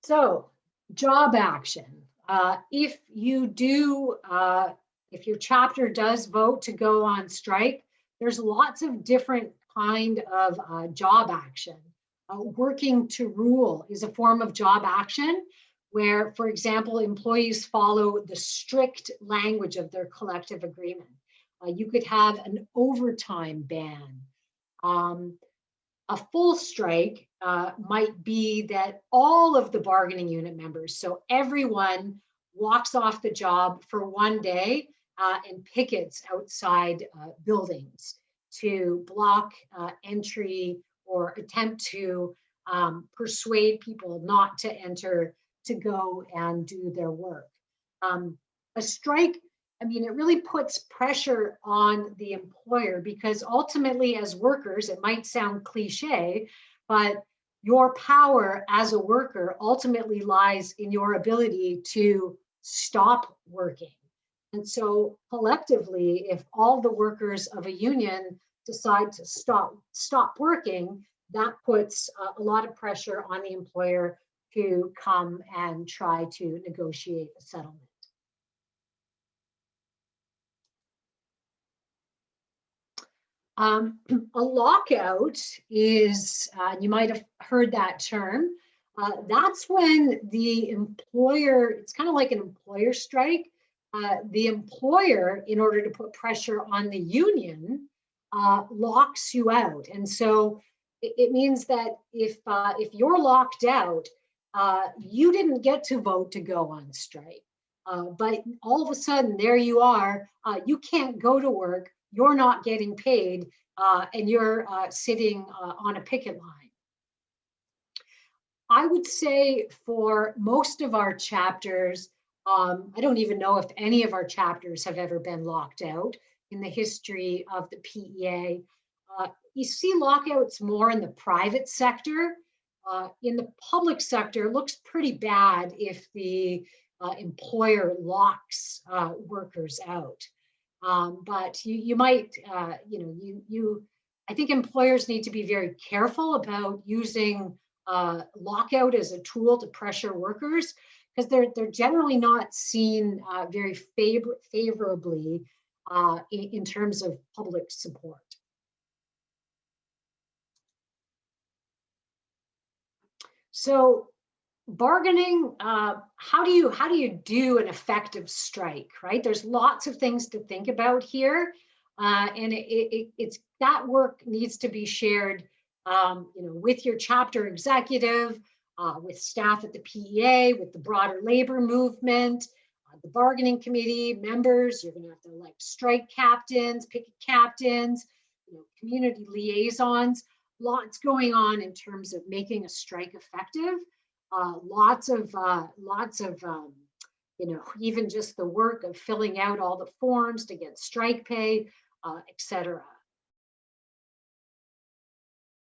So, job action. If you do, if your chapter does vote to go on strike, there's lots of different kind of job action. Working to rule is a form of job action where, for example, employees follow the strict language of their collective agreement. You could have an overtime ban. Um, a full strike might be that all of the bargaining unit members, so everyone walks off the job for one day and pickets outside buildings to block entry or attempt to persuade people not to enter to go and do their work. A strike, I mean, it really puts pressure on the employer because ultimately, as workers, it might sound cliche, but your power as a worker ultimately lies in your ability to stop working. And so, collectively, if all the workers of a union decide to stop working, that puts a lot of pressure on the employer to come and try to negotiate a settlement. A lockout is, you might have heard that term. That's when the employer, it's kind of like an employer strike. The employer, in order to put pressure on the union, locks you out. And so it means that if you're locked out, you didn't get to vote to go on strike. But all of a sudden, there you are. You can't go to work. You're not getting paid, and you're sitting on a picket line. I would say for most of our chapters, I don't even know if any of our chapters have ever been locked out in the history of the PEA. You see lockouts more in the private sector. In the public sector, it looks pretty bad if the employer locks workers out. But you might, I think employers need to be very careful about using lockout as a tool to pressure workers because they're generally not seen very favorably in terms of public support. So bargaining, how do you do an effective strike, right? There's lots of things to think about here, and it's that work needs to be shared, with your chapter executive, with staff at the PEA, with the broader labor movement, the bargaining committee members. You're going to have to elect strike captains, picket captains, community liaisons. Lots going on in terms of making a strike effective. Lots of even just the work of filling out all the forms to get strike pay, etc.